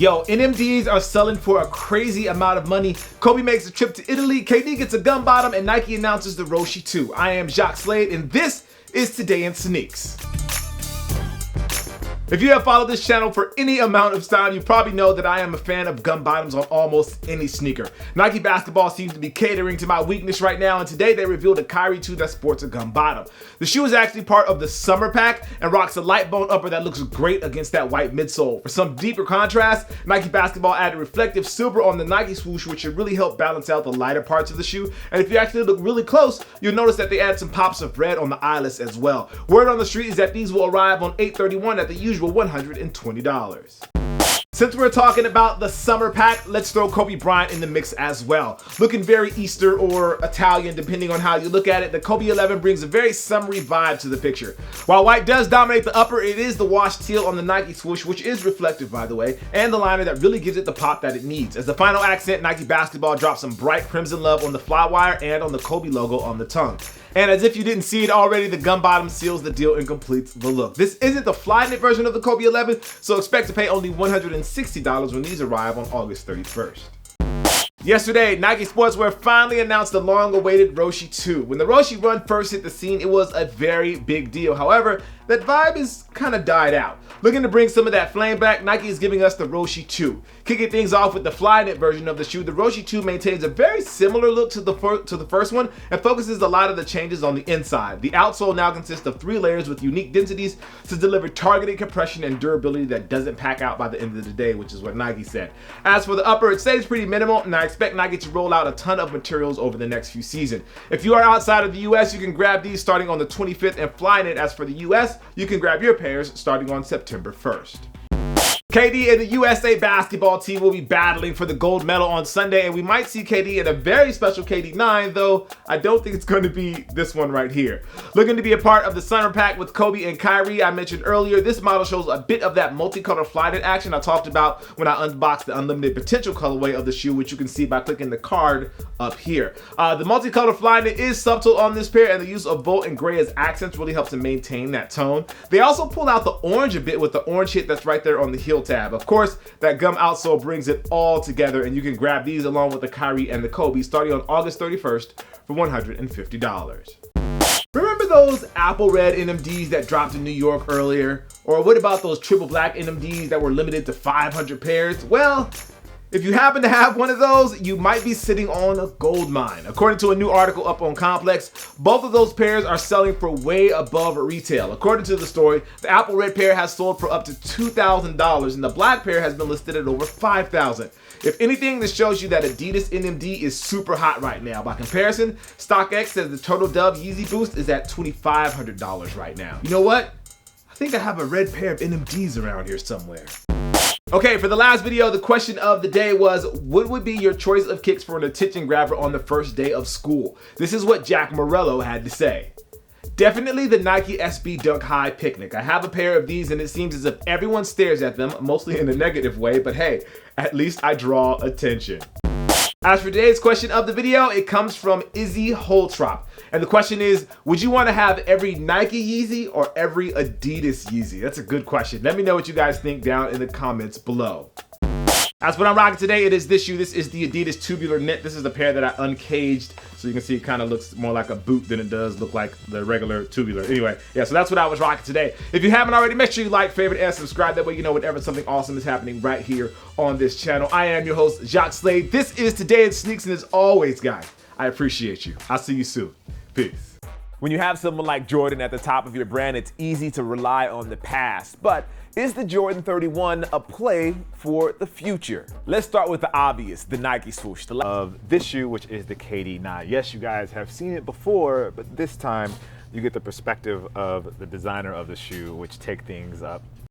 Yo, NMDs are selling for a crazy amount of money. Kobe makes a trip to Italy, KD gets a gum bottom, and Nike announces the Roshe 2. I am Jacques Slade, and this is Today in Sneaks. If you have followed this channel for any amount of time, you probably know that I am a fan of gum bottoms on almost any sneaker. Nike basketball seems to be catering to my weakness right now, and today they revealed a Kyrie 2 that sports a gum bottom. The shoe is actually part of the summer pack and rocks a light bone upper that looks great against that white midsole. For some deeper contrast, Nike basketball added reflective silver on the Nike swoosh, which should really help balance out the lighter parts of the shoe. And if you actually look really close, you'll notice that they add some pops of red on the eyelets as well. Word on the street is that these will arrive on 8/31 at the usual $120. Since we're talking about the summer pack, let's throw Kobe Bryant in the mix as well. Looking very Easter or Italian, depending on how you look at it, the Kobe 11 brings a very summery vibe to the picture. While white does dominate the upper, it is the washed teal on the Nike swoosh, which is reflective by the way, and the liner that really gives it the pop that it needs. As the final accent, Nike basketball drops some bright crimson love on the flywire and on the Kobe logo on the tongue. And as if you didn't see it already, the gum bottom seals the deal and completes the look. This isn't the fly knit version of the Kobe 11, so expect to pay only $160 when these arrive on August 31st. Yesterday, Nike Sportswear finally announced the long-awaited Roshe 2. When the Roshe run first hit the scene, it was a very big deal. However, that vibe is kind of died out. Looking to bring some of that flame back, Nike is giving us the Roshe 2. Kicking things off with the fly knit version of the shoe, the Roshe 2 maintains a very similar look to the first one and focuses a lot of the changes on the inside. The outsole now consists of 3 layers with unique densities to deliver targeted compression and durability that doesn't pack out by the end of the day, which is what Nike said. As for the upper, it stays pretty minimal, and I expect Nike to roll out a ton of materials over the next few seasons. If you are outside of the US, you can grab these starting on the 25th and fly knit. As for the US, you can grab your pairs starting on September 1st. KD and the USA basketball team will be battling for the gold medal on Sunday, and we might see KD in a very special KD 9, though I don't think it's going to be this one right here. Looking to be a part of the summer pack with Kobe and Kyrie, I mentioned earlier, this model shows a bit of that multicolor fly knit action I talked about when I unboxed the unlimited potential colorway of the shoe, which you can see by clicking the card up here. The multicolor fly knit is subtle on this pair, and the use of Volt and Gray as accents really helps to maintain that tone. They also pulled out the orange a bit with the orange hit that's right there on the heel tab. Of course, that gum outsole brings it all together, and you can grab these along with the Kyrie and the Kobe starting on August 31st for $150. Remember those apple red NMDs that dropped in New York earlier? Or what about those triple black NMDs that were limited to 500 pairs? Well, if you happen to have one of those, you might be sitting on a gold mine. According to a new article up on Complex, both of those pairs are selling for way above retail. According to the story, the apple red pair has sold for up to $2,000 and the black pair has been listed at over $5,000. If anything, this shows you that Adidas NMD is super hot right now. By comparison, StockX says the Total Dove Yeezy Boost is at $2,500 right now. You know what? I think I have a red pair of NMDs around here somewhere. Okay, for the last video, the question of the day was, what would be your choice of kicks for an attention grabber on the first day of school? This is what Jack Morello had to say. Definitely the Nike SB Dunk High Picnic. I have a pair of these and it seems as if everyone stares at them, mostly in a negative way, but hey, at least I draw attention. As for today's question of the video, it comes from Izzy Holtrop. And the question is, would you want to have every Nike Yeezy or every Adidas Yeezy? That's a good question. Let me know what you guys think down in the comments below. As what I'm rocking today, it is this shoe. This is the Adidas Tubular Knit. This is the pair that I uncaged. So you can see it kind of looks more like a boot than it does look like the regular tubular. Anyway, yeah, so that's what I was rocking today. If you haven't already, make sure you like, favorite, and subscribe. That way you know whenever something awesome is happening right here on this channel. I am your host, Jacques Slade. This is Today in Sneaks, and as always, guys, I appreciate you. I'll see you soon. Peace. When you have someone like Jordan at the top of your brand, it's easy to rely on the past. But is the Jordan 31 a play for the future? Let's start with the obvious, the Nike swoosh. Of this shoe, which is the KD 9. Yes, you guys have seen it before, but this time you get the perspective of the designer of the shoe, which take things up